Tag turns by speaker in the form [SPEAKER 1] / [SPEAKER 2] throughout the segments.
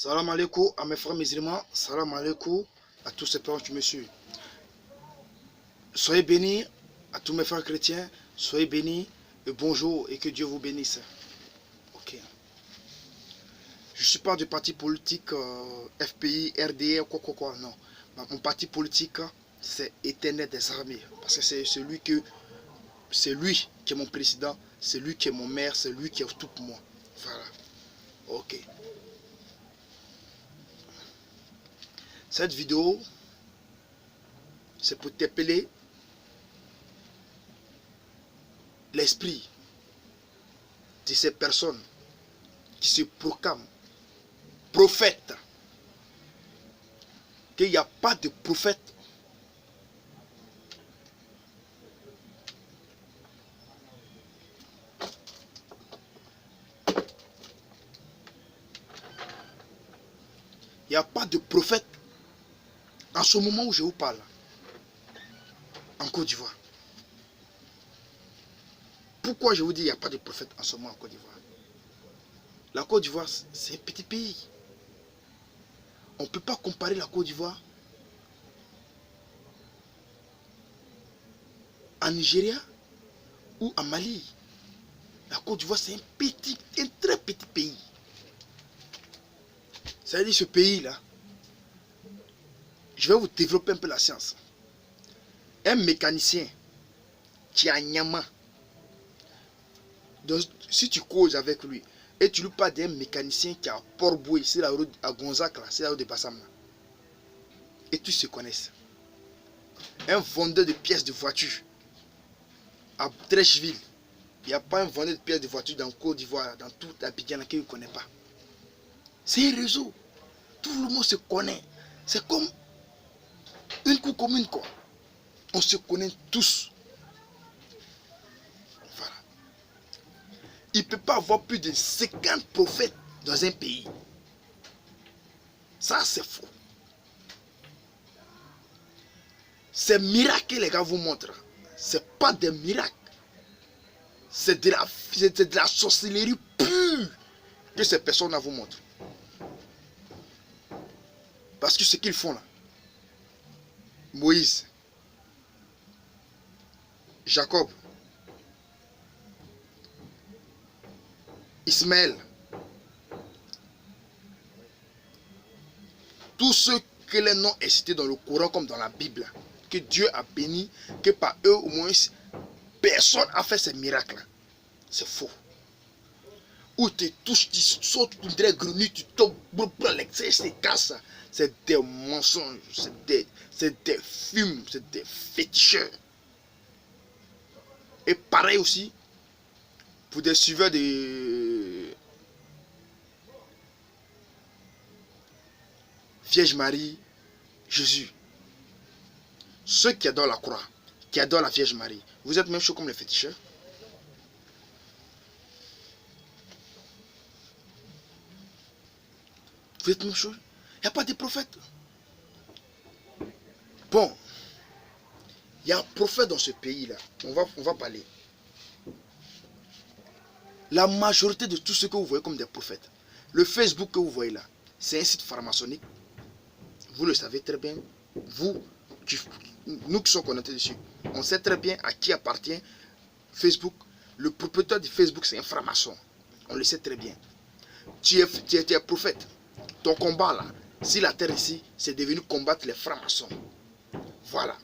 [SPEAKER 1] Salam alaikum à mes frères musulmans, salam alaikum à tous ces parents qui me suivent. Soyez bénis à tous mes frères chrétiens, soyez bénis et bonjour et que Dieu vous bénisse. Ok. Je ne suis pas du parti politique FPI, RDR, quoi, non. Mon parti politique, c'est Éternel des armées. Parce que c'est lui qui est mon président, c'est lui qui est mon maire, c'est lui qui est tout pour moi. Voilà. Ok. Cette vidéo, c'est pour t'appeler l'esprit de ces personnes qui se proclament prophètes. Qu'il n'y a pas de prophète. Il n'y a pas de prophète en ce moment où je vous parle, en Côte d'Ivoire. Pourquoi je vous dis qu'il n'y a pas de prophète en ce moment en Côte d'Ivoire? La Côte d'Ivoire, c'est un petit pays. On ne peut pas comparer la Côte d'Ivoire en Nigeria ou en Mali. La Côte d'Ivoire, c'est un très petit pays. Ça veut dire ce pays-là, je vais vous développer un peu la science. Un mécanicien qui est à Nyama, donc, si tu causes avec lui et tu lui parles d'un mécanicien qui est à Port-Boué, c'est la route à Gonzac, c'est la route de Bassam, et tous se connaissent. Un vendeur de pièces de voiture à Trècheville, il n'y a pas un vendeur de pièces de voiture dans Côte d'Ivoire, dans toute Abidjan, qui ne connaît pas. C'est un réseau. Tout le monde se connaît. C'est comme une cour commune, quoi. On se connaît tous. Voilà. Il ne peut pas avoir plus de 50 prophètes dans un pays. Ça, c'est faux. Ces miracles que les gars vous montrent, ce n'est pas des miracles. C'est de la sorcellerie pure que ces personnes vous montrent. Parce que ce qu'ils font là, Moïse, Jacob, Ismaël, tous ceux que les noms est cités dans le Coran comme dans la Bible, que Dieu a béni, que par eux au moins personne n'a fait ces miracles. C'est faux. Où tu touches, tu sautes, tu dirais grenouille, tu tombes, l'électricité se casse. C'est des mensonges, c'est des films, c'est des féticheurs. Et pareil aussi pour des suiveurs de Vierge Marie, Jésus. Ceux qui adorent la croix, qui adorent la Vierge Marie, vous êtes même chaud comme les féticheurs? Vous êtes même chaud? Il n'y a pas de prophète. Bon, il y a un prophète dans ce pays-là. On va parler. La majorité de tout ce que vous voyez comme des prophètes, le Facebook que vous voyez là, c'est un site pharmaçonnique. Vous le savez très bien. Nous qui sommes connectés dessus, on sait très bien à qui appartient Facebook. Le propriétaire de Facebook, c'est un franc-maçon. On le sait très bien. Tu es prophète. Ton combat là, si la terre ici, c'est devenu combattre les francs-maçons. Voilà.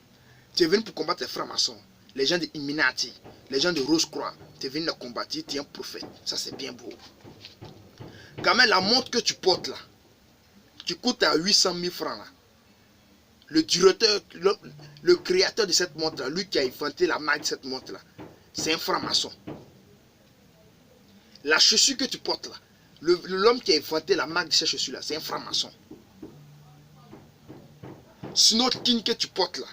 [SPEAKER 1] Tu es venu pour combattre les francs-maçons. Les gens de Illuminati, les gens de Rose-Croix. Tu es venu les combattre, tu es un prophète. Ça, c'est bien beau. Quand même, la montre que tu portes là, qui coûte à 800 000 francs là, le directeur, le créateur de cette montre là, lui qui a inventé la marque de cette montre là, c'est un franc-maçon. La chaussure que tu portes là, l'homme qui a inventé la marque de cette chaussure là, c'est un franc-maçon. Snorking que tu portes là,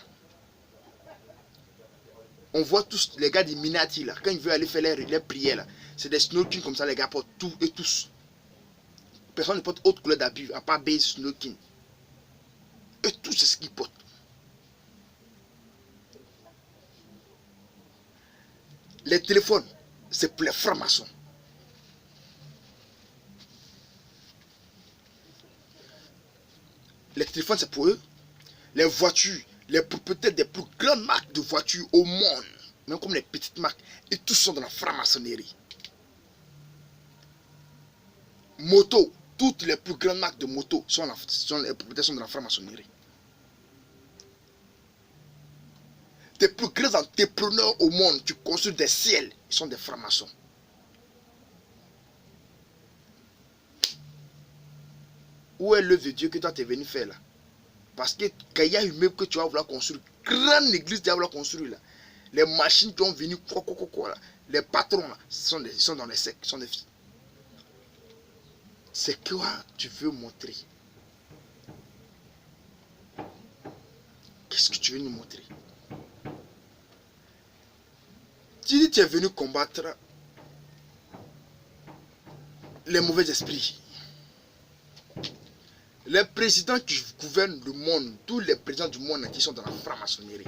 [SPEAKER 1] on voit tous les gars des Minati là, quand ils veulent aller faire les prières là, c'est des snorking comme ça, les gars portent tout et tous. Personne ne porte autre couleur d'habit à part base snorking. Et tout c'est ce qu'ils portent. Les téléphones, c'est pour les francs-maçons. Les téléphones, c'est pour eux. Les voitures, les propriétaires des plus grandes marques de voitures au monde, même comme les petites marques, et tous sont dans la franc-maçonnerie. Moto, toutes les plus grandes marques de moto les propriétaires sont dans la franc-maçonnerie. Les plus grands entrepreneurs au monde qui construisent des ciels, ils sont des francs-maçons. Où est l'œuvre de Dieu que toi tu es venu faire là? Parce que quand il y a une meuble que tu vas vouloir construire, grande église tu vas vouloir construire là, les machines qui ont venu, là, les patrons là, ils sont dans les sectes, ils sont des filles. C'est quoi tu veux montrer? Qu'est-ce que tu veux nous montrer? Tu dis que tu es venu combattre les mauvais esprits. Les présidents qui gouvernent le monde, tous les présidents du monde qui sont dans la franc-maçonnerie.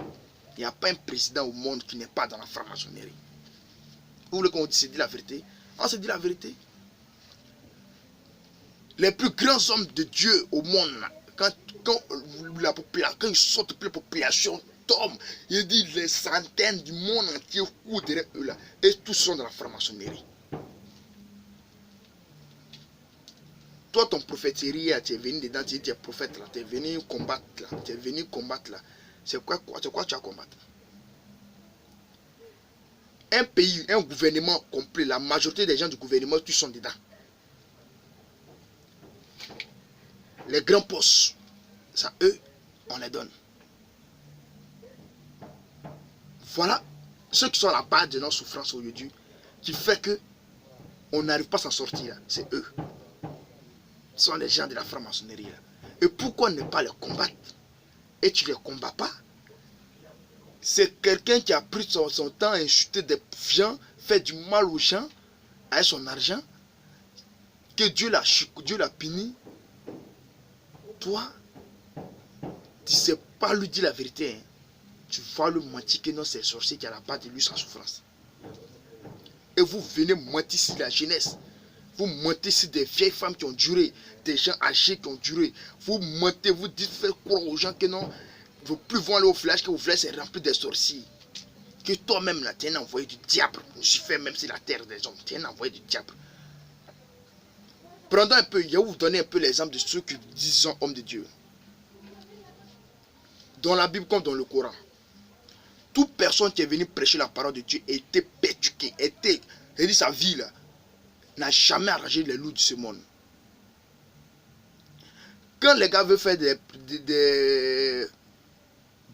[SPEAKER 1] Il n'y a pas un président au monde qui n'est pas dans la franc-maçonnerie. Vous voulez qu'on se dise la vérité? On se dit la vérité. Les plus grands hommes de Dieu au monde, quand ils sortent, la population tombe, il dit les centaines du monde entier courent derrière eux là, et tous sont dans la franc-maçonnerie. Toi, ton prophétie, tu es venu dedans, tu es prophète là, tu es venu combattre là, tu es venu combattre là. C'est quoi tu as combattu? Un pays, un gouvernement complet, la majorité des gens du gouvernement, tous sont dedans. Les grands postes, ça eux, on les donne. Voilà ceux qui sont à la base de nos souffrances aujourd'hui, qui fait que on n'arrive pas à s'en sortir. C'est eux. Ce sont les gens de la franc-maçonnerie. Et pourquoi ne pas les combattre? Et tu ne les combats pas? C'est quelqu'un qui a pris son temps à insulter des gens, fait du mal aux gens, avec son argent, que Dieu l'a puni. Toi, tu ne sais pas lui dire la vérité. Hein. Tu vas lui mentir que non, c'est le sorcier qui a la part de lui sans souffrance. Et vous venez mentir sur la jeunesse. Vous mentez sur des vieilles femmes qui ont duré, des gens âgés qui ont duré. Vous mentez, vous dites, faites croire aux gens que non, vos plus vont aller au village, que vos villages c'est rempli de sorciers. Que toi-même là, tu es un envoyé du diable. Lucifer, même si la terre des hommes, tu es un envoyé du diable. Prenons un peu, je vais vous donner un peu l'exemple de ceux qui disent hommes de Dieu. Dans la Bible comme dans le Coran, toute personne qui est venue prêcher la parole de Dieu était perturbée, et sa vie là, n'a jamais arrangé les loups de ce monde. Quand les gars veulent faire des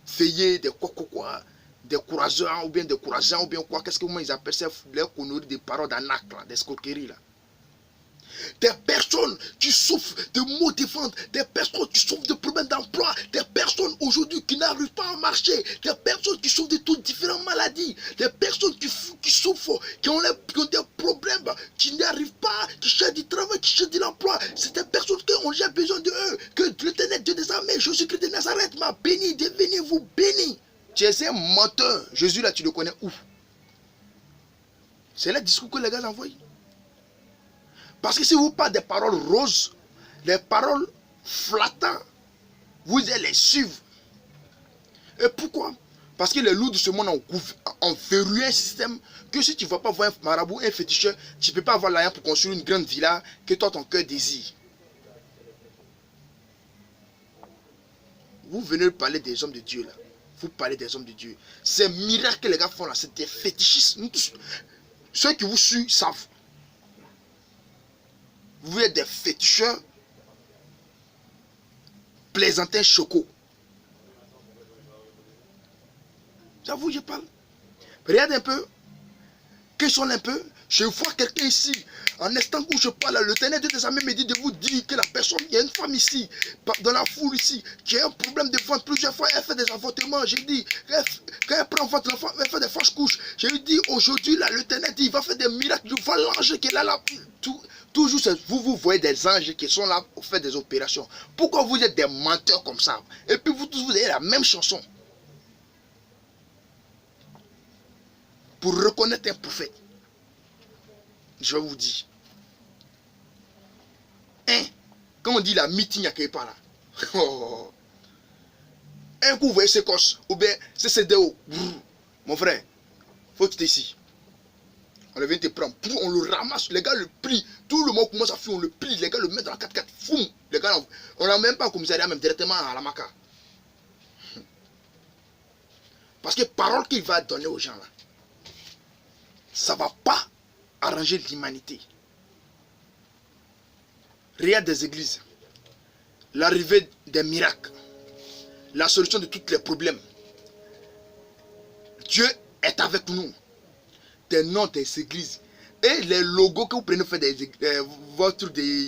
[SPEAKER 1] veillées, des courageurs, ou bien des courageants, ou bien quoi, qu'est-ce que ils appellent ça, les conneries, des paroles d'arnaque, des escroqueries là. Des personnes qui souffrent de maux de ventre, des personnes qui souffrent de problèmes d'emploi, des personnes aujourd'hui qui n'arrivent pas à marcher, des personnes qui souffrent de toutes différentes maladies, des personnes qui souffrent, qui ont des problèmes, qui n'arrivent pas, qui cherchent du travail, qui cherchent de l'emploi. C'est des personnes qui ont déjà besoin de eux, que l'Éternel Dieu des armées, Jésus-Christ de Nazareth m'a béni, devenez-vous béni. Tu es un menteur. Jésus là, tu le connais où? C'est le discours que les gars envoient. Parce que si vous parlez des paroles roses, des paroles flattantes, vous allez les suivre. Et pourquoi? Parce que les loups de ce monde ont verrouillé un système que si tu ne vas pas voir un marabout, un féticheur, tu ne peux pas avoir l'argent pour construire une grande villa que toi ton cœur désire. Vous venez parler des hommes de Dieu là. Vous parlez des hommes de Dieu. Ces miracles que les gars font là, c'est des fétichistes. Ceux qui vous suivent savent. Vous êtes des féticheurs, plaisantins chocos. J'avoue, je parle. Regarde un peu. Questionne un peu. Je vois quelqu'un ici. En instant où je parle, l'Éternel Dieu des armées me dit de vous dire que la personne, il y a une femme ici, dans la foule ici, qui a un problème de ventre. Plusieurs fois, elle fait des avortements. J'ai dit, quand elle prend votre enfant, elle fait des fausses couches. J'ai dit, aujourd'hui, l'Éternel dit, il va faire des miracles. Il va l'ange qui est là. Toujours, vous voyez des anges qui sont là pour faire des opérations. Pourquoi vous êtes des menteurs comme ça? Et puis vous tous, vous avez la même chanson. Pour reconnaître un prophète, je vous dis, quand on dit la meeting à quelque part là, Oh. Un coup, vous voyez ces cosses, ou bien CCDO. Mon frère, faut que tu ici. On le vient te prendre. On le ramasse. Les gars le plient. Tout le monde commence à fuir. On le plie. Les gars le mettent dans la 4x4. Foum. Les gars, on n'a même pas au commissariat, même directement à la maca. Parce que parole qu'il va donner aux gens là, ça ne va pas arranger l'humanité. Regarde des églises. L'arrivée des miracles. La solution de tous les problèmes. Dieu est avec nous. Des noms des églises. Et les logos que vous prenez pour faire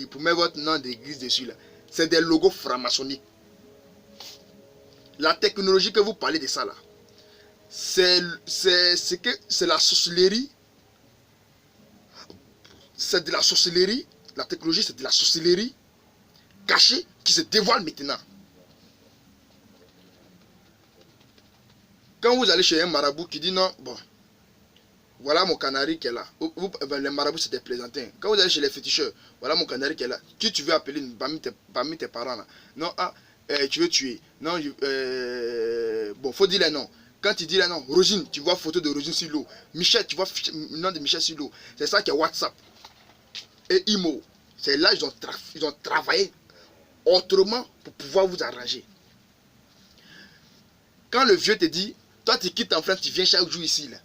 [SPEAKER 1] pour mettre votre nom d'église dessus, là, c'est des logos franc-maçonniques. La technologie que vous parlez de ça, là, c'est la sorcellerie. C'est de la sorcellerie. La technologie, c'est de la sorcellerie cachée qui se dévoile maintenant. Quand vous allez chez un marabout qui dit non, bon, voilà mon canari qui est là. Les marabouts, c'est des plaisantins. Quand vous allez chez les féticheurs, voilà mon canari qui est là. Qui tu veux appeler parmi tes parents là? Non, tu veux tuer. Non, bon, faut dire les noms. Quand tu dis les noms, Rosine, tu vois photo de Rosine sur l'eau. Michel, tu vois le nom de Michel sur l'eau. C'est ça qui est WhatsApp. Et Imo. C'est là ils ont travaillé autrement pour pouvoir vous arranger. Quand le vieux te dit, toi tu quittes en France, tu viens chaque jour ici là.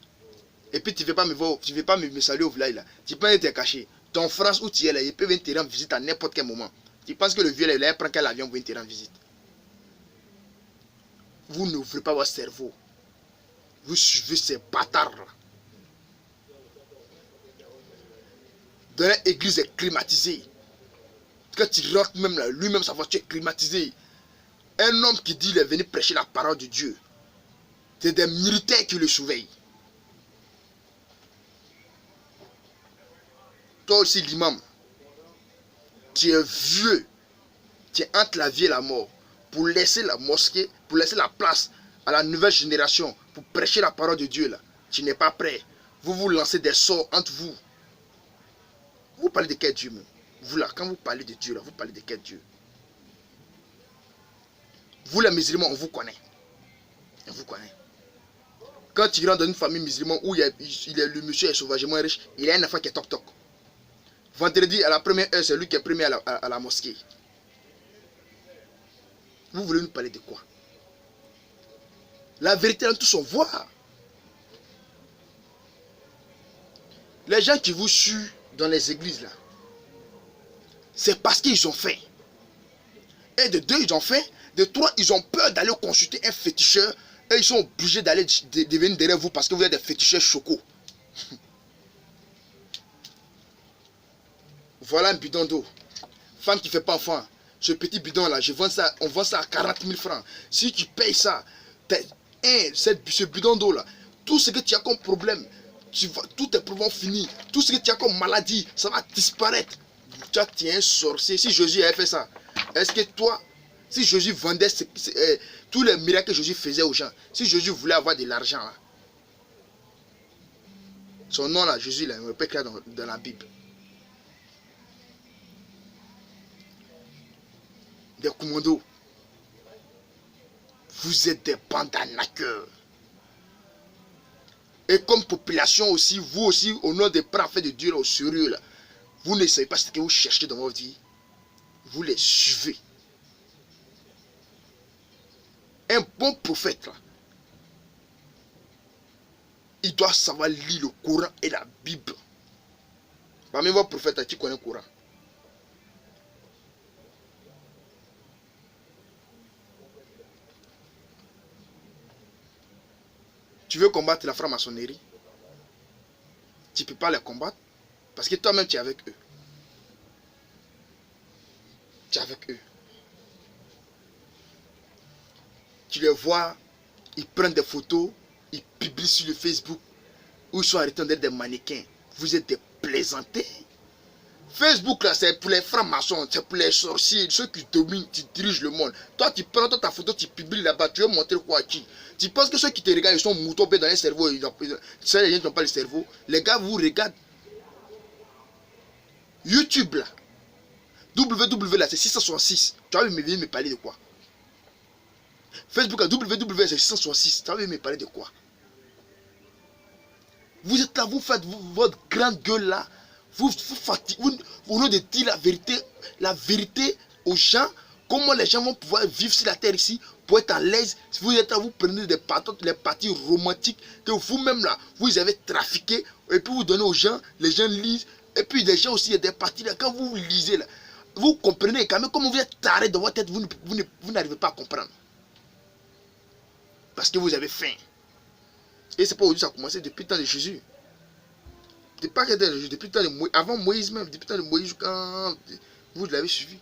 [SPEAKER 1] Et puis tu ne veux pas me voir, tu ne veux pas me saluer au village là. Tu peux être caché. Ton France où tu es là, il peut venir te rendre visite à n'importe quel moment. Tu penses que le vieux là, il prend quel avion pour venir te rendre visite? Vous n'ouvrez pas votre cerveau. Vous suivez ces bâtards là. Dans l'église est climatisée. Quand tu rentres même là, lui-même sa voiture est climatisée. Un homme qui dit qu'il est venu prêcher la parole de Dieu. C'est des militaires qui le surveillent. Toi aussi l'imam, tu es vieux, tu es entre la vie et la mort, pour laisser la mosquée, pour laisser la place à la nouvelle génération, pour prêcher la parole de Dieu là, tu n'es pas prêt. Vous vous lancez des sorts entre vous. Vous parlez de quel Dieu même? Vous là, quand vous parlez de Dieu là, vous parlez de quel Dieu? Vous les musulmans, on vous connaît. On vous connaît. Quand tu rentres dans une famille musulmane où le monsieur est sauvagement riche, il a un enfant qui est toc toc. Vendredi, à la première heure, c'est lui qui est premier à la mosquée. Vous voulez nous parler de quoi? La vérité dans tout son voix. Les gens qui vous suivent dans les églises là, c'est parce qu'ils ont faim. Et de deux, ils ont faim. De trois, ils ont peur d'aller consulter un féticheur. Et ils sont obligés d'aller devenir derrière vous parce que vous êtes des féticheurs chocos. Voilà un bidon d'eau. Femme qui ne fait pas enfant. Ce petit bidon là, on vend ça à 40 000 francs. Si tu payes ça, ce bidon d'eau là, tout ce que tu as comme problème, tous tes problèmes finis, tout ce que tu as comme maladie, ça va disparaître. Tu es un sorcier. Si Jésus avait fait ça, est-ce que toi, si Jésus vendait tous les miracles que Jésus faisait aux gens, si Jésus voulait avoir de l'argent là, son nom là, Jésus là, on peut écrire dans la Bible. Des commandos. Vous êtes des bandes d'arnaqueurs. Et comme population aussi, vous aussi, au nom des prophètes de Dieu, là, au sérieux, là, vous ne savez pas ce que vous cherchez dans votre vie. Vous les suivez. Un bon prophète, là, il doit savoir lire le Coran et la Bible. Parmi vos prophètes, là, qui connaît le Coran? Tu veux combattre la franc-maçonnerie? Tu ne peux pas les combattre parce que toi-même tu es avec eux. Tu es avec eux. Tu les vois, ils prennent des photos, ils publient sur le Facebook où ils sont arrêtés d'être des mannequins. Vous êtes des plaisantés. Facebook là, c'est pour les francs-maçons, c'est pour les sorciers, ceux qui dominent, qui dirigent le monde. Toi, tu prends ta photo, tu publies là-bas, tu veux montrer quoi à qui? Tu penses que ceux qui te regardent, ils sont moutons dans les cerveaux, les gens qui n'ont pas le cerveau. Les gars vous regardent. YouTube là, www là, c'est 666. Tu vas venir me parler de quoi? Facebook à www, c'est 666. Tu vas venir me parler de quoi? Vous êtes là, vous faites votre grande gueule là. Vous fatiguez. Au lieu de dire la vérité aux gens, comment les gens vont pouvoir vivre sur la terre ici pour être à l'aise. Si vous êtes là, vous prenez des parties romantiques que vous-même là, vous avez trafiqué et puis vous donnez aux gens, les gens lisent. Et puis les gens aussi, il y a des parties là, quand vous lisez là, vous comprenez quand même comment vous êtes taré dans votre tête, vous n'arrivez pas à comprendre. Parce que vous avez faim. Et c'est pas aujourd'hui, ça a commencé depuis le temps de Jésus. Depuis le temps de Moïse, avant Moïse même, depuis le temps de Moïse, quand vous l'avez suivi.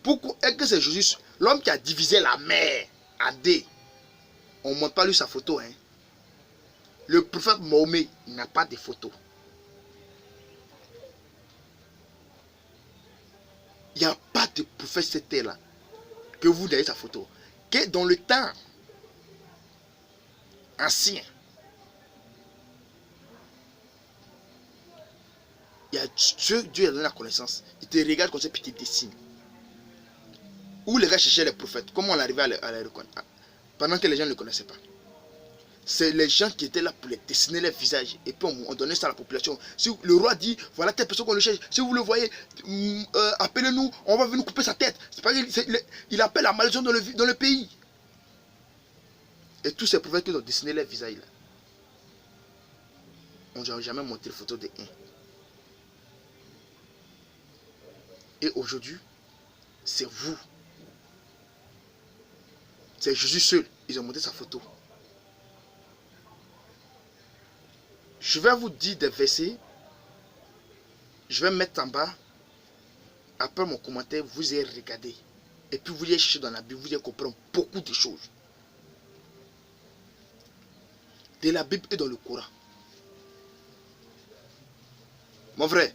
[SPEAKER 1] Pourquoi est-ce que c'est Jésus, l'homme qui a divisé la mer en deux? On ne montre pas lui sa photo. Hein. Le prophète Mahomet n'a pas de photo. Il n'y a pas de prophète cette terre-là que vous avez sa photo. Que dans le temps ancien, il y a Dieu a donné la connaissance. Il te regarde comme ça puis il te dessine. Où les gars cherchaient les prophètes, comment on arrivait à les reconnaître pendant que les gens ne le connaissaient pas. C'est les gens qui étaient là pour les dessiner les visages. Et puis on donnait ça à la population. Si le roi dit, voilà telle personne qu'on le cherche. Si vous le voyez, appelez-nous, on va venir couper sa tête. C'est pas il appelle la malédiction dans le pays. Et tous ces prophètes qui ont dessiné les visages là, on n'a jamais montré de photo de un. Et aujourd'hui, c'est vous. C'est Jésus seul. Ils ont montré sa photo. Je vais vous dire des versets. Je vais mettre en bas. Après mon commentaire, vous allez regarder. Et puis vous allez chercher dans la Bible. Vous allez comprendre beaucoup de choses. De la Bible et dans le Coran. Mon frère,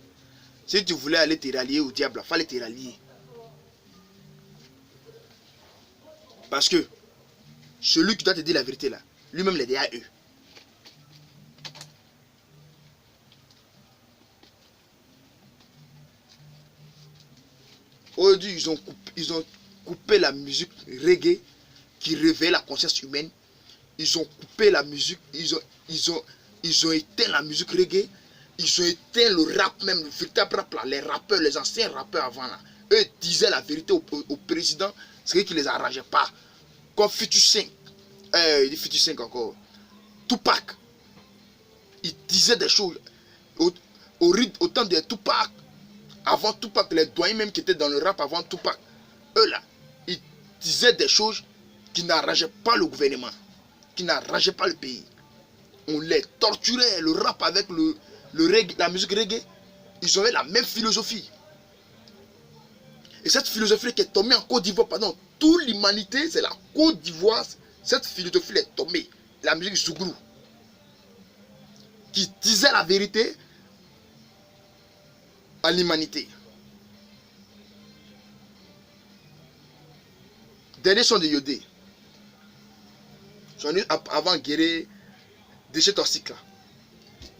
[SPEAKER 1] si tu voulais aller te rallier au diable, il fallait te rallier. Parce que celui qui doit te dire la vérité là, lui-même les dit à eux. Aujourd'hui, ils ont coupé la musique reggae qui réveille la conscience humaine. Ils ont coupé la musique, ils ont éteint la musique reggae. Ils ont éteint le rap même, le véritable rap là. Les rappeurs, les anciens rappeurs avant là. Eux disaient la vérité au président, ce qui ne les arrangeait pas. Comme Future 5, il dit Future 5 encore. Tupac, il disait des choses au temps de Tupac. Avant Tupac, les doyens même qui étaient dans le rap avant Tupac, eux là, ils disaient des choses qui n'arrangeaient pas le gouvernement, qui n'arrangeaient pas le pays. On les torturait, le rap avec le reggae, la musique reggae, ils avaient la même philosophie. Et cette philosophie qui est tombée en Côte d'Ivoire pendant toute l'humanité, c'est la Côte d'Ivoire, cette philosophie est tombée. La musique Zouglou, qui disait la vérité à l'humanité. Dernier son de Yodé. Avant Guéré, déchet toxique là.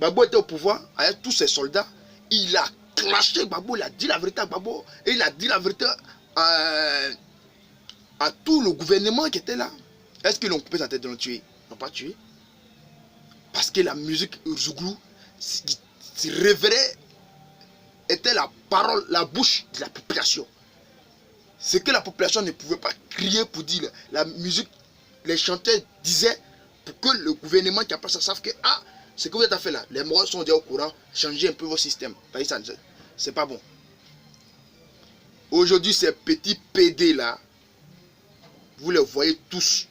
[SPEAKER 1] Babo était au pouvoir avec tous ses soldats. Il a clashé Babo, il a dit la vérité à Babo. Et il a dit la vérité à tout le gouvernement qui était là. Est-ce qu'ils l'ont coupé sa tête de l'ont tué? Ils n'ont pas tué. Parce que la musique Zouglou se révélait, était la parole, la bouche de la population. Ce que la population ne pouvait pas crier pour dire. La musique, les chanteurs disaient pour que le gouvernement qui a pas ça sache que ce que vous avez fait là, les morts sont déjà au courant, changez un peu vos systèmes. C'est pas bon. Aujourd'hui, ces petits PD là, vous les voyez tous.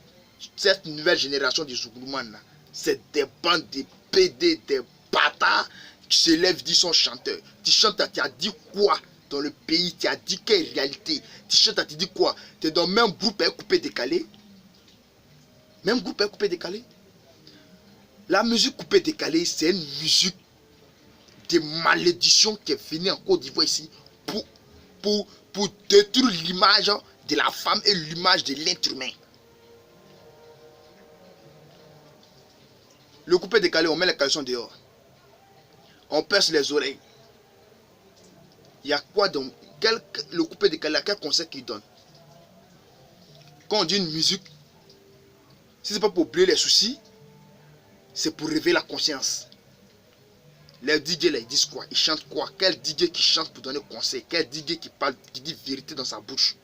[SPEAKER 1] Cette nouvelle génération de Zouglouman là, c'est des bandes de PD, des bâtards qui se lèvent, disent sont chanteurs. Tu chantes, tu as dit quoi dans le pays? Tu as dit quelle réalité? Tu chantes, tu dis quoi? Tu es dans le même groupe à coupé décalé? Même groupe à coupé décalé? La musique coupée décalée, c'est une musique de malédiction qui est venue en Côte d'Ivoire ici pour détruire l'image de la femme et l'image de l'être humain. Le coupé décalé, on met les caleçons dehors. On perce les oreilles. Il y a quoi dans le coupé décalé, quel conseil qu'il donne? Quand on dit une musique, si ce n'est pas pour oublier les soucis, c'est pour réveiller la conscience. Les DJ là, ils disent quoi? Ils chantent quoi? Quel DJ qui chante pour donner conseil? Quel DJ qui parle, qui dit vérité dans sa bouche?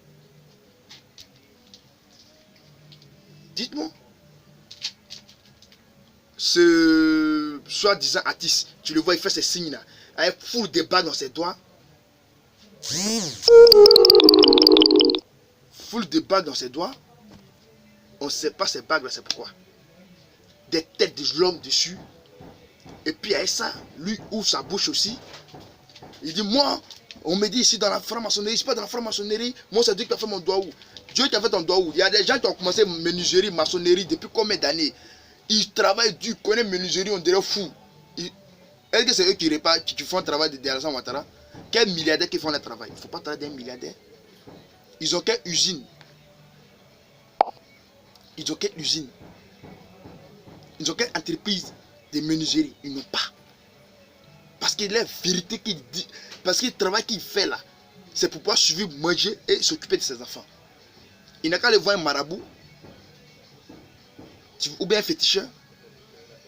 [SPEAKER 1] Dites-moi. Ce soi-disant artiste, tu le vois, il fait ses signes là, avec full de bagues dans ses doigts. Full de bagues dans ses doigts. On ne sait pas ces bagues là, c'est pourquoi. Des têtes de l'homme dessus. Et puis avec ça, lui ouvre sa bouche aussi. Il dit, moi, on me dit ici dans la franc-maçonnerie, je ne suis pas dans la franc-maçonnerie. Moi, c'est Dieu qui a fait mon doigt où? Dieu qui a fait ton doigt où? Il y a des gens qui ont commencé menuiserie, maçonnerie depuis combien d'années? Ils travaillent dur, ils connaissent menuiserie, on dirait fou. Est-ce que c'est eux qui réparent, qui font le travail de Alassane Ouattara? Quels milliardaires qui font le travail? Il ne faut pas travailler d'un milliardaire. Ils ont quelle usine? Ils ont quelle usine? Ils ont quelle entreprise de menuiserie? Ils n'ont pas. Parce que la vérité qu'il dit, parce que le travail qu'il fait là, c'est pour pouvoir suivre, manger et s'occuper de ses enfants. Il n'a qu'à aller voir un marabout, ou bien un féticheur.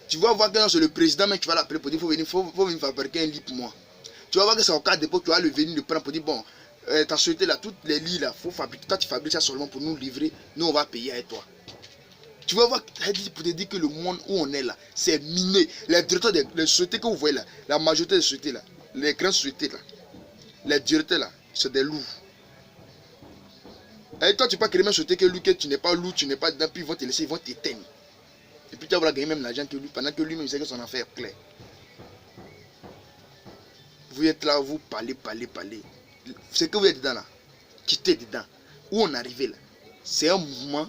[SPEAKER 1] Tu vas voir que c'est le président, mais tu vas l'appeler pour dire faut venir fabriquer un lit pour moi. Tu vas voir que c'est au cas d'époque, tu vas le venir le prendre pour dire bon, ta société là, toutes les lits là, faut fabriquer. Toi tu fabriques ça seulement pour nous livrer, nous on va payer avec toi. Tu vas voir pour te dire que le monde où on est là, c'est miné. Les directeurs des sociétés que vous voyez là, la majorité des sociétés là, les grandes sociétés là, les directeurs là, c'est des loups. Et toi tu peux créer une société que lui, que tu n'es pas loup, tu n'es pas dedans, puis ils vont te laisser, ils vont t'éteindre. Et puis tu vas gagner même l'argent que lui, pendant que lui-même sait que son affaire est claire. Vous êtes là, vous parlez. Ce que vous êtes dedans là, quittez dedans. Où on est arrivé là, c'est un mouvement,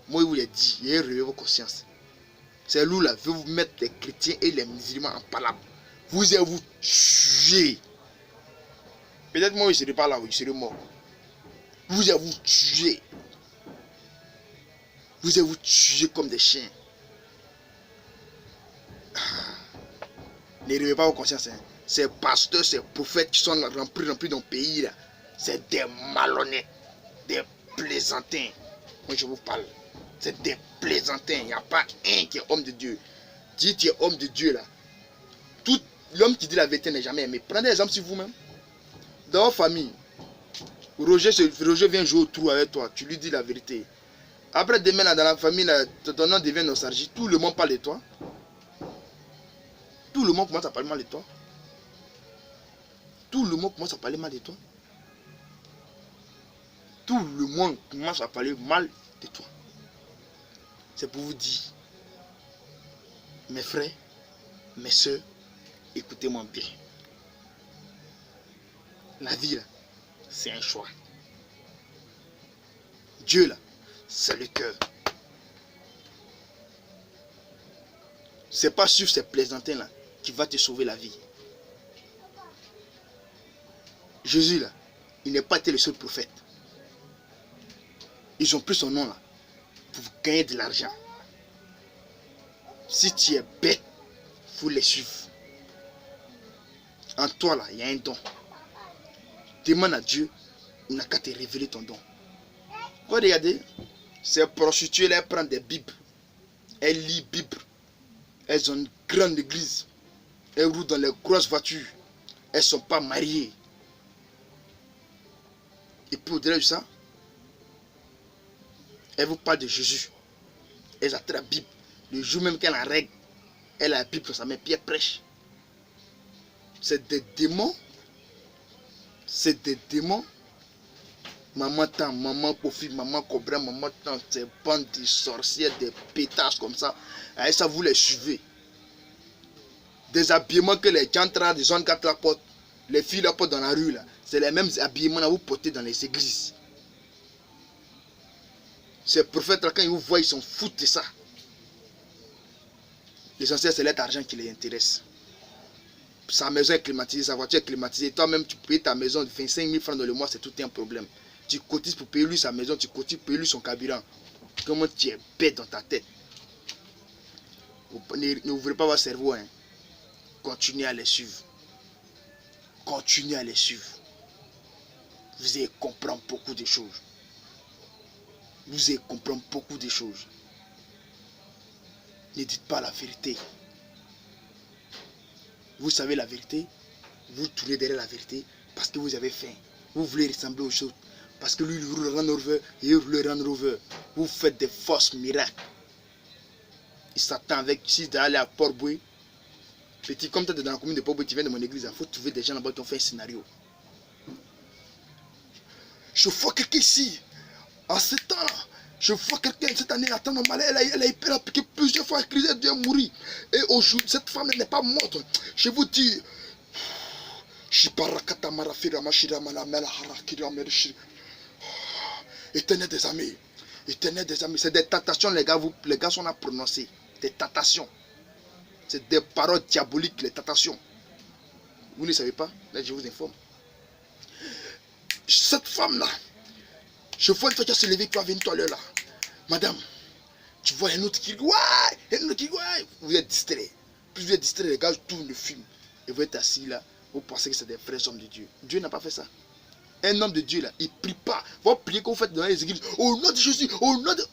[SPEAKER 1] moi je vous l'ai dit, il y a réveillé vos consciences. C'est lui là, veut vous mettre les chrétiens et les musulmans en palabre. Vous allez vous tuer. Peut-être moi je ne serai pas là, je serai mort. Vous allez vous tuer. Vous allez vous tuer comme des chiens. Ne réveillez pas vos consciences. Hein. Ces pasteurs, ces prophètes qui sont remplis dans le pays là, c'est des malhonnêtes, des plaisantins. Moi je vous parle. C'est des plaisantins. Il n'y a pas un qui est homme de Dieu. Si tu es homme de Dieu là, tout l'homme qui dit la vérité n'est jamais aimé. Prenez l'exemple sur vous-même. Dans votre famille, Roger vient jouer au trou avec toi. Tu lui dis la vérité. Après demain là, dans la famille, là, ton nom devient nostalgie. Tout le monde parle de toi. Tout le monde commence à parler mal de toi. Tout le monde commence à parler mal de toi. Tout le monde commence à parler mal de toi. C'est pour vous dire, mes frères, mes soeurs, écoutez-moi bien. La vie là, c'est un choix. Dieu là, c'est le cœur. C'est pas sur ces plaisantins là qui va te sauver la vie. Jésus là, il n'est pas été le seul prophète. Ils ont pris son nom là pour gagner de l'argent. Si tu es bête, il faut les suivre. En toi là, il y a un don. Demande à Dieu, il n'a qu'à te révéler ton don. Vous regardez, ces prostituées là, elles prennent des bibles. Elles lisent Bible. Elles ont une grande église. Elles roulent dans les grosses voitures. Elles ne sont pas mariées. Et puis au-delà de ça, elles vous parlent de Jésus. Elles attrapent la Bible. Le jour même qu'elle en règle, elle a la Bible sur sa main, puis elle prêche. C'est des démons. C'est des démons. Maman tant, maman Kofi, maman Cobra, maman tant, ces bandes de sorcières, des pétasses comme ça. Et ça, vous les suivez. Des habillements que les gens traitent, des zones 4 la porte, les filles la portent dans la rue là. C'est les mêmes habillements que vous portez dans les églises. Ces prophètes là, quand ils vous voient, ils s'en foutent de ça. L'essentiel, c'est l'être argent qui les intéresse. Sa maison est climatisée, sa voiture est climatisée. Toi-même, tu payes ta maison de 25 000 francs dans le mois, c'est tout un problème. Tu cotises pour payer lui sa maison, tu cotises pour payer lui son carburant. Comment tu es bête dans ta tête. N'ouvrez pas votre cerveau. Hein. Continuez à les suivre. Continuez à les suivre. vous allez comprendre beaucoup de choses. Vous allez comprendre beaucoup de choses. Ne dites pas la vérité. Vous savez la vérité, vous tournez derrière la vérité parce que vous avez faim. Vous voulez ressembler aux autres. Parce que lui, il veut le rendre over et eux, le rendre over. Vous faites des fausses miracles. Il s'attend avec, si d'aller à Port-Boué, petit, comme tu es dans la commune de Port-Boué, tu viens de mon église, il faut trouver des gens là-bas qui ont fait un scénario. Je vois quelqu'un ici, en ce temps-là, je vois quelqu'un cette année, attends, elle a piqué plusieurs fois, elle a dû mourir. Et aujourd'hui, cette femme n'est pas morte. Je vous dis, Éternel des amis, c'est des tentations, les gars sont à prononcer. Des tentations. C'est des paroles diaboliques, les tentations. Vous ne savez pas? Là, je vous informe. Cette femme-là, je vois une fois qu'elle se lever, qui va venir tout à l'heure là. Madame, tu vois un autre qui dit, ouais, un autre qui dit, ouais. Vous êtes distrait. Plus vous êtes distrait, les gars tournent le film. Et vous êtes assis là, vous pensez que c'est des vrais hommes de Dieu. Dieu n'a pas fait ça. Un homme de Dieu là, il ne prie pas. Vous priez qu'on fait dans les églises, au nom de Jésus, au nom de...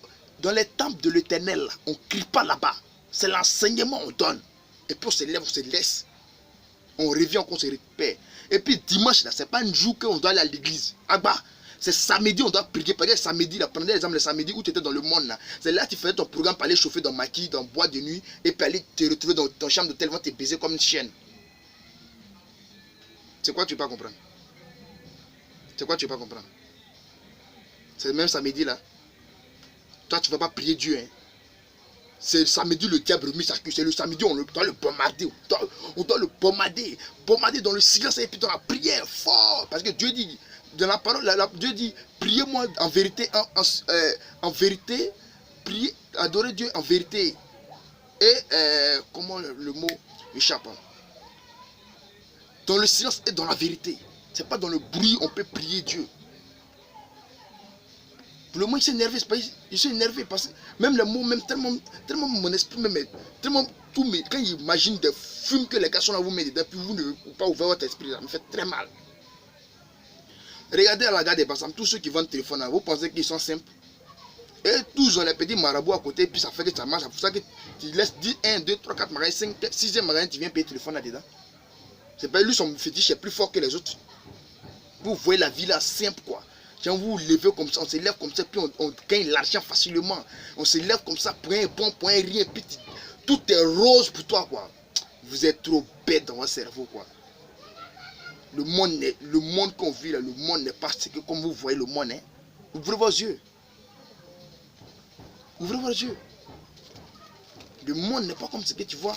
[SPEAKER 1] Dans les temples de l'Éternel, on ne crie pas là-bas. C'est l'enseignement qu'on donne. Et puis on se lève, on se laisse. On revient, on se répète. Et puis dimanche, là, ce n'est pas un jour qu'on doit aller à l'église. C'est samedi, on doit prier. Parce que samedi, là, prenez l'exemple le samedi où tu étais dans le monde. Là. C'est là que tu faisais ton programme pour aller chauffer dans maquis, dans boîte de nuit. Et puis aller te retrouver dans ton chambre d'hôtel, vont te baiser comme une chienne. C'est quoi tu ne peux pas comprendre? C'est quoi tu ne peux pas comprendre? C'est le même samedi là. Toi, tu ne vas pas prier Dieu. Hein. C'est le samedi, le diable remet sa queue. C'est le samedi, on doit le bombarder. On doit le bombarder. Bombarder dans le silence et puis dans la prière fort. Parce que Dieu dit, dans la parole, Dieu dit, priez-moi en vérité, en vérité, priez, adorez Dieu en vérité. Et, comment le mot m'échappe? Dans le silence et dans la vérité. C'est pas dans le bruit on peut prier Dieu. Pour le moment, il s'est énervé. Il s'est énervé parce que même le mot, même tellement mon esprit, même tellement tout, mais quand il imagine des fumes que les gars sont là, vous mettez dedans, puis vous ne pouvez pas ouvrir votre esprit, ça me fait très mal. Regardez à la gare des passants, tous ceux qui vendent téléphone là, vous pensez qu'ils sont simples. Et tous ont les petits marabouts à côté, puis ça fait que ça marche. C'est pour ça que tu laisses 10, 1, 2, 3, 4 magasins, 5, 6e magasin, tu viens payer le téléphone là-dedans. C'est pas lui, son fétiche est plus fort que les autres. Vous voyez la vie là simple quoi. Quand vous vous levez comme ça, on se lève comme ça, puis on gagne l'argent facilement. On se lève comme ça pour un bon, pour un rien, puis tout est rose pour toi quoi. Vous êtes trop bête dans votre cerveau quoi. Le monde qu'on vit là, le monde n'est pas ce que comme vous voyez le monde. Hein. Ouvrez vos yeux. Ouvrez vos yeux. Le monde n'est pas comme ce que tu vois.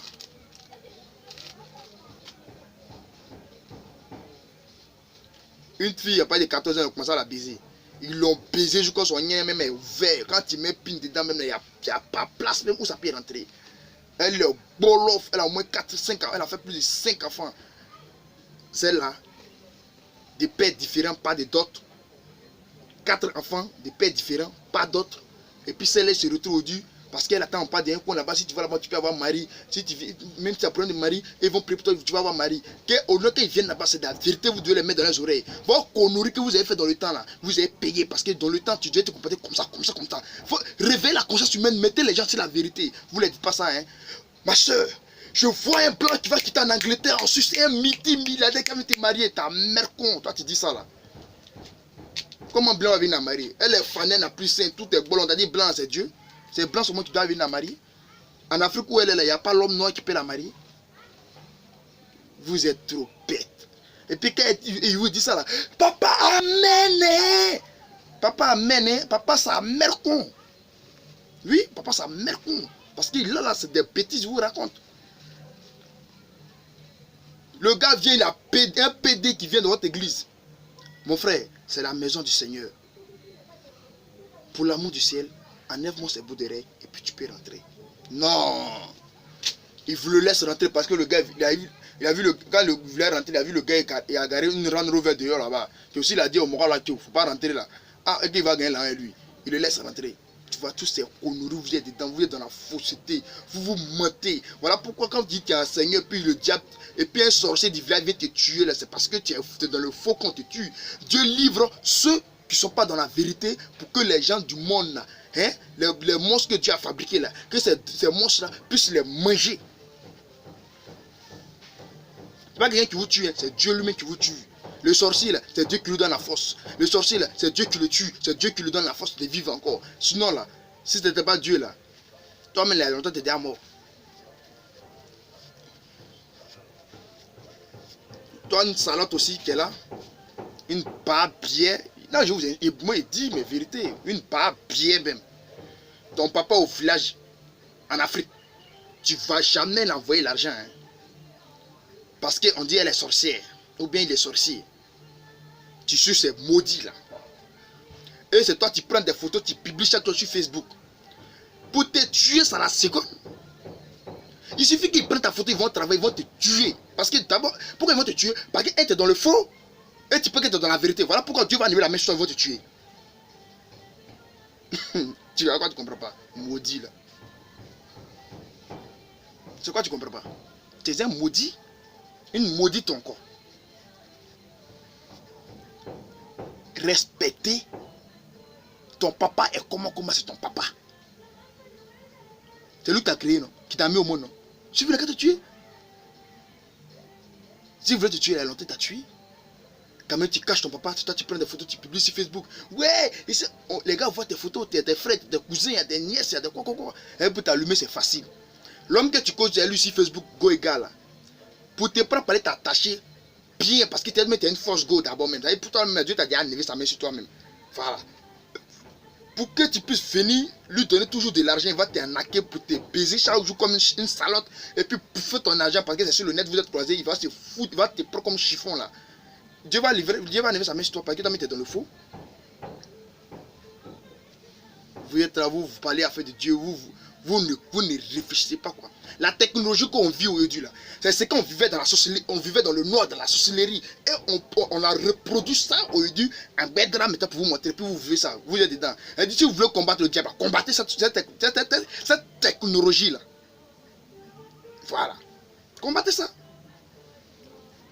[SPEAKER 1] Une fille, il n'y a pas de 14 ans, elle a commencé à la baiser. Ils l'ont baisé jusqu'à son nez, même ouvert. Quand il met pin dedans, même il n'y a pas place même où ça peut rentrer. Elle est bolof, elle a au moins 4-5 ans, elle a fait plus de 5 enfants. Celle-là, des pères différents, pas de d'autres. 4 enfants, des pères différents, pas d'autres. Et puis celle-là se retrouve au Dieu. Parce qu'elle attend pas d'un coin là-bas. Si tu vas là-bas, tu peux avoir mari. Si tu, même si tu as problème de mari, ils vont préparer toi, tu vas avoir mari. Au lieu qu'ils viennent là-bas, c'est la vérité, vous devez les mettre dans les oreilles. Vos conneries que vous avez fait dans le temps là, vous avez payé. Parce que dans le temps, tu devais te comporter comme ça, comme ça, comme ça. Faut réveiller la conscience humaine, mettez les gens sur la vérité. Vous ne dites pas ça, hein. Ma soeur, je vois un blanc qui va quitter en Angleterre, en Suisse, un multimilliardaire qui va te marier. Ta mère con, toi tu dis ça là. Comment blanc va venir à marier? Elle est fanée, n'a plus sain, tout est bon. On a dit blanc, c'est Dieu. C'est blanc seulement qui doit venir la marier. En Afrique où elle est là, il n'y a pas l'homme noir qui peut la marier. Vous êtes trop bête. Et puis quand il vous dit ça là, papa amen. Papa amen. Papa sa mère con. Oui, papa sa mère con. Parce que là, c'est des bêtises, je vous raconte. Le gars vient, il a un PD qui vient de votre église. Mon frère, c'est la maison du Seigneur. Pour l'amour du ciel, enlève-moi ces bouts d'oreilles et puis tu peux rentrer. Non. Il vous le laisse rentrer parce que le gars, il a vu le gars, il voulait rentrer, il a vu le gars, il a garé une Range Rover dehors là-bas. Et aussi il a dit au moral là, il ne faut pas rentrer là. Ah, et qu'il va gagner là, lui. Il le laisse rentrer. Tu vois, tous ces conneries, vous êtes dedans, vous êtes dans la fausseté, vous vous mentez. Voilà pourquoi quand tu dis qu'il y a un Seigneur, puis le diable, et puis un sorcier du village vient te tuer, là, c'est parce que tu es dans le faux qu'on te tue. Dieu livre ceux qui ne sont pas dans la vérité pour que les gens du monde, là, hein, les monstres que Dieu a fabriqués, là, que ces monstres-là puissent les manger. C'est pas quelqu'un qui vous tue, hein, c'est Dieu lui-même qui vous tue. Le sorcier, là, c'est Dieu qui lui donne la force. Le sorcier, là, c'est Dieu qui le tue. C'est Dieu qui lui donne la force de vivre encore. Sinon, là, si ce n'était pas Dieu, là, toi-même, là, longtemps, tu es déjà mort. Toi, une salade aussi qui est là, une part bien. Non, je vous ai moi, il dit mes vérités. Une part bien même. Ton papa au village, en Afrique, tu ne vas jamais l'envoyer l'argent. Hein, parce qu'on dit elle est sorcière. Ou bien il est sorcier. Tu suis ces maudits là. Et c'est toi qui prends des photos, tu publies chaque fois sur Facebook. Pour te tuer, ça la seconde. Il suffit qu'ils prennent ta photo, ils vont travailler, ils vont te tuer. Parce que d'abord, pourquoi ils vont te tuer? Parce qu'elle est dans le faux. Et tu peux être dans la vérité. Voilà pourquoi Dieu va animer la même chose, ils vont te tuer. Tu vois quoi, tu comprends pas? Maudit là. C'est quoi tu comprends pas? Tu es un maudit. Une maudite encore. Respecter ton papa et comment c'est ton papa. C'est lui qui t'a créé, non? Qui t'a mis au monde, non? Si vous voulez te tuer. Si vous voulez te tuer, il a longtemps t'a tué. Quand même tu caches ton papa, toi tu prends des photos, tu publies sur Facebook. Ouais, ici, les gars voient tes photos, tes frères, tes cousins, il y a des nièces, il y a des quoi. Et pour t'allumer, c'est facile. L'homme que tu causes, lui sur Facebook, go égal là. Pour te prendre, parler, t'attacher bien, parce que tu es une force go d'abord même. Pour toi-même, Dieu t'a déjà enlevé sa main sur toi-même. Voilà. Pour que tu puisses venir lui donner toujours de l'argent, il va t'arnaquer pour te baiser chaque jour comme une salope. Et puis bouffer ton argent parce que c'est sur le net, vous êtes croisés, il va se foutre, il va te prendre comme chiffon là. Dieu va enlever sa main sur toi parce que toi-même tu es dans le faux. Vous êtes là, vous parlez à fait de Dieu, vous ne réfléchissez pas quoi. La technologie qu'on vit aujourd'hui là, c'est ce qu'on vivait dans la sorcellerie, on vivait dans le noir, dans la sorcellerie. Et on a reproduit ça aujourd'hui en bête drame maintenant pour vous montrer, puis vous vivez ça, vous êtes dedans. Et si vous voulez combattre le diable, combattez cette technologie là. Voilà. Combattez ça.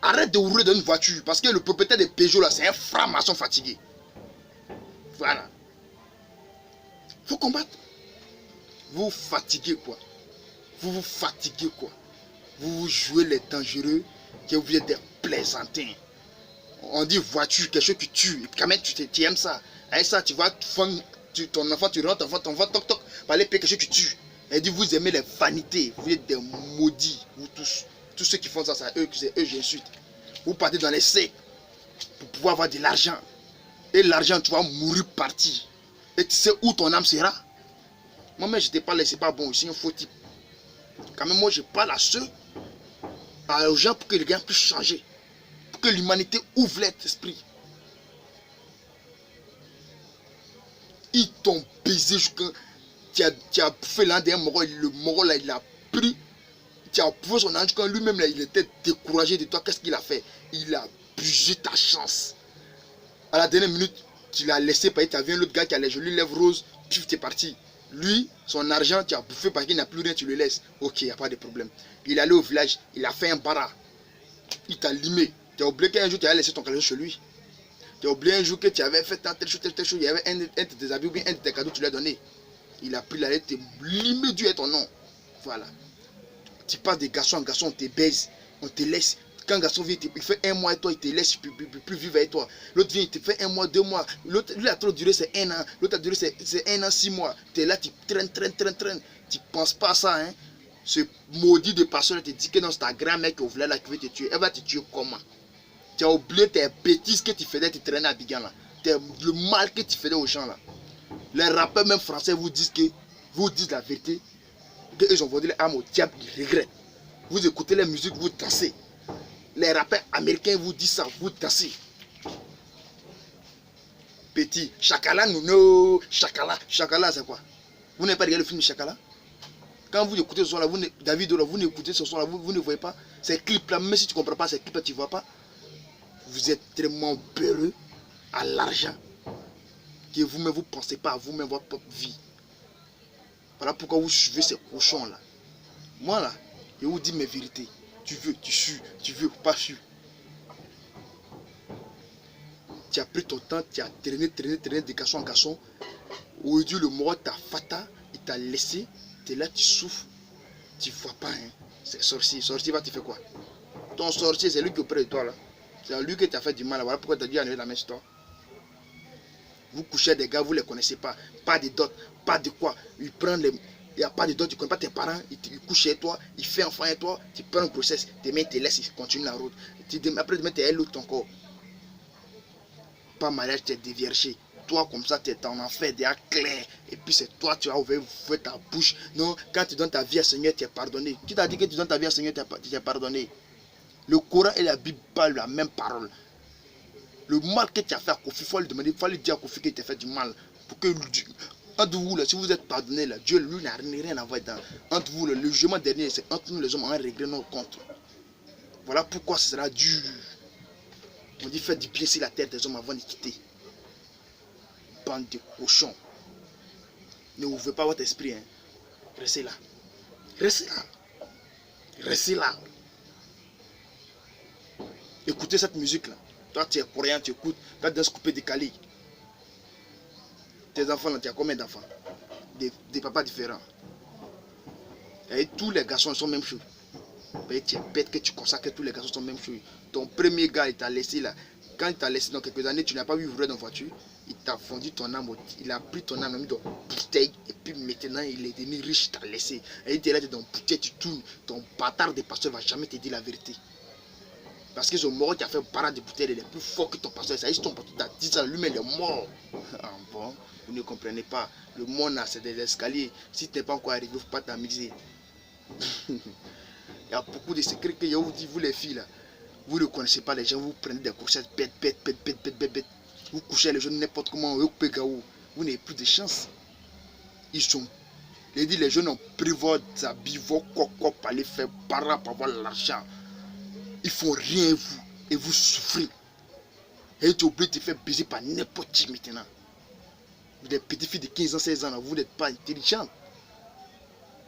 [SPEAKER 1] Arrête de rouler dans une voiture parce que le propriétaire des Peugeot là, c'est un franc-maçon fatigué. Voilà. Faut combattre. Vous fatiguez quoi? Vous vous fatiguez quoi? Vous jouez les dangereux, que vous êtes des plaisantins. On dit voiture, quelque chose qui tue. Et quand même, tu aimes ça. Avec ça, tu vas, ton enfant, tu rentres, ton enfant, toc, toc, parler quelque chose qui tue. Elle dit, vous aimez les vanités. Vous êtes des maudits, vous tous. Tous ceux qui font ça, c'est eux, j'insulte. Vous partez dans les sectes pour pouvoir avoir de l'argent. Et l'argent, tu vas mourir parti. Et tu sais où ton âme sera? Moi-même, je ne t'ai pas laissé pas bon, je suis un faux type. Quand même, moi, je parle à ceux, aux gens pour que les gens puissent changer. Pour que l'humanité ouvre l'esprit. Ils t'ont baisé jusqu'à... Tu as fait l'un des moraux, le moral là, il a pris. Tu as prouvé son âge quand lui-même il était découragé de toi. Qu'est-ce qu'il a fait? Il a abusé ta chance. À la dernière minute, tu l'as laissé parce que tu as vu l'autre gars qui a les jolies lèvres roses, puis tu es parti. Lui, son argent, tu as bouffé parce qu'il n'a plus rien, tu le laisses. Ok, il n'y a pas de problème. Il est allé au village, il a fait un bara. Il t'a limé. Tu as oublié qu'un jour tu as laissé ton cadeau chez lui. Tu as oublié un jour que tu avais fait telle chose, il y avait un de tes habits ou bien un de tes cadeaux que tu lui as donné. Il a pris la lettre, limé Dieu est ton nom. Voilà. Tu passes de garçon en garçon, on te baise, on te laisse. Quand un garçon vient, il fait un mois et toi, il te laisse plus vivre avec toi. L'autre vient, il te fait un mois, 2 mois. L'autre, lui a trop duré, c'est 1 an. L'autre a duré, c'est 1 an, 6 mois. Tu es là, tu traînes. Tu ne penses pas à ça, hein. Ce maudit de personne te dit que non, c'est ta grand-mère qui là, qui veut te tuer. Elle va te tuer comment? Tu as oublié tes bêtises que tu faisais, tu traînais à Abidjan là. Le mal que tu faisais aux gens là. Les rappeurs même français vous disent la vérité. Qu'ils ont vendu les âmes au diable, ils regrettent. Vous écoutez la musique, vous dansez. Les rappeurs américains vous disent ça, vous dansez. Petit, Chakala, non, Chakala c'est quoi? Vous n'avez pas regardé le film de Chakala? Quand vous écoutez ce son là, David, vous n'écoutez ce son là, vous ne voyez pas ces clips là, même si tu ne comprends pas ces clips là, tu ne vois pas. Vous êtes tellement peureux à l'argent que vous-même vous ne pensez pas à vous-même votre propre vie. Voilà pourquoi vous suivez ces cochons là. Moi là, je vous dis mes vérités. Tu veux, tu suis, tu veux, pas su. Tu as pris ton temps, tu as traîné de garçon en garçon. Aujourd'hui, le mort t'a fata, il t'a laissé. Tu es là, tu souffres. Tu ne vois pas, hein. C'est sorcier. Sorcier va te faire quoi? Ton sorcier, c'est lui qui est auprès de toi là. C'est lui qui t'a fait du mal. Voilà pourquoi tu as dû enlever la main sur toi. Vous couchez avec des gars, vous ne les connaissez pas. Pas de dot, pas de quoi. Ils prennent les. Il n'y a pas de dot, tu ne connais pas tes parents. Ils couchent chez toi, il fait enfant avec toi. Tu prends un process, tes mains te laissent, ils continuent la route. Après, demain, tu es l'autre encore. Pas mariage, tu es déviergé. Toi, comme ça, tu es en enfer, déjà clair. Et puis, c'est toi, tu as ouvert ta bouche. Non, quand tu donnes ta vie à Seigneur, tu es pardonné. Qui t'a dit que tu donnes ta vie à Seigneur, tu es pardonné? Le Coran et la Bible parlent la même parole. Le mal que tu as fait à Kofi, il faut lui demander, il faut lui dire à Kofi que tu as fait du mal. Pour que entre vous, là, si vous êtes pardonné, là, Dieu lui n'a rien à voir dedans. Entre vous, le jugement dernier, c'est entre nous les hommes, on a réglé nos comptes. Voilà pourquoi ce sera dur. On dit faire du bien sur la terre des hommes avant de quitter. Bande de cochons. Ne ouvrez pas votre esprit. Hein. Restez là. Restez là. Restez là. Écoutez cette musique là. Toi tu es coréen, tu écoutes. Tu as danse coupé décalé. Tes enfants là, tu as combien d'enfants? Des papas différents. Et tous les garçons sont même choses. Tu es bête que tu consacres que tous les garçons sont même choses. Ton premier gars il t'a laissé là. Quand il t'a laissé dans quelques années, tu n'as pas vu ouvrir dans voiture. Il t'a fondu ton âme, il a pris ton âme, mis dans bouteille, et puis maintenant il est devenu riche, il t'a laissé. Et il était là dans bouteille, tu tournes, ton bâtard de pasteur ne va jamais te dire la vérité. Parce que ce mort qui a fait parade de bouteille, il est plus fort que ton pasteur. Ça y est, ton pasteur t'a dit ça, lui-même il est mort. Ah bon, vous ne comprenez pas. Le monde là, c'est des escaliers. Si tu n'es pas encore arrivé, il ne faut pas t'amuser. Il y a beaucoup de secrets que je vous dis, vous les filles là. Vous ne connaissez pas les gens, vous prenez des grossesses bêtes. Vous couchez les jeunes n'importe comment, vous n'avez plus de chance. Ils sont. Les jeunes ont pris votre habits, vos cocos pour aller faire para pour avoir l'argent. Ils font rien vous. Et vous souffrez. Et tu es obligé de te faire baiser par n'importe qui maintenant. Vous êtes petites filles de 15 ans, 16 ans, là, vous n'êtes pas intelligents.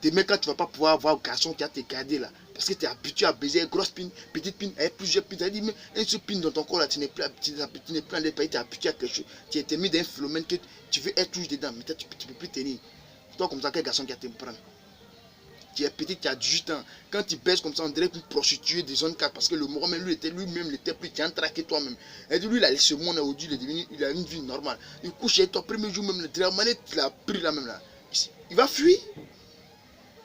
[SPEAKER 1] Demain, quand tu ne vas pas pouvoir avoir un garçon qui a te gardé là, parce que tu es habitué à baiser grosse pine, petite pine, avec plusieurs pines. Tu as dit, mais un seul pine dans ton corps là, tu n'es plus en des pays, tu es habitué à quelque chose. Tu es mis dans un phénomène que tu veux être toujours dedans, mais tu ne peux plus tenir. C'est toi comme ça, quel garçon qui a te prendre? Tu es petit, tu as 18 ans. Quand tu baises comme ça, on dirait une prostituée des zones 4, parce que le mort même lui-même l'était plus, tu as traqué toi-même. Et lui, il a laissé ce monde aujourd'hui, il a une vie normale. Il couche chez toi, premier jour même, la manette, il a pris là même là. Il va fuir.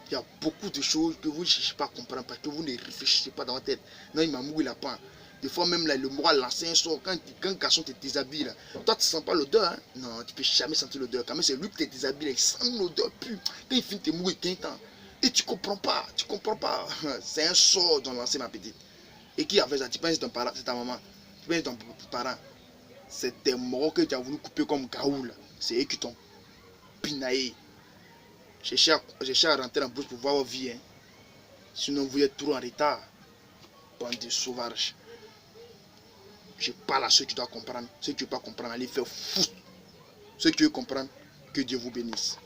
[SPEAKER 1] Il y a beaucoup de choses que vous ne cherchez pas à comprendre parce que vous ne réfléchissez pas dans votre tête. Non, il m'a mouru la pain. Des fois même là, le moral lancé un sort. Quand un garçon te déshabille là, toi tu ne sens pas l'odeur. Hein? Non, tu ne peux jamais sentir l'odeur. Quand même, c'est lui qui te déshabille. Il sent l'odeur pure. Quand il finit de te mourir 15 ans. Et tu ne comprends pas. Tu comprends pas. C'est un sort dans lancé ma petite. Et qui a fait ça? Tu penses que c'est ta maman. Tu penses que c'est ton parent. C'est tes morts que tu as voulu couper comme Gaou là. C'est eux qui t'ont pinaillé. Cherchez à rentrer en bourse pour voir votre vie. Hein. Sinon, vous êtes trop en retard. Bande de sauvages. Je parle à ceux qui doivent comprendre. Ceux qui ne veulent pas comprendre, allez faire fou. Ceux qui veulent comprendre, que Dieu vous bénisse.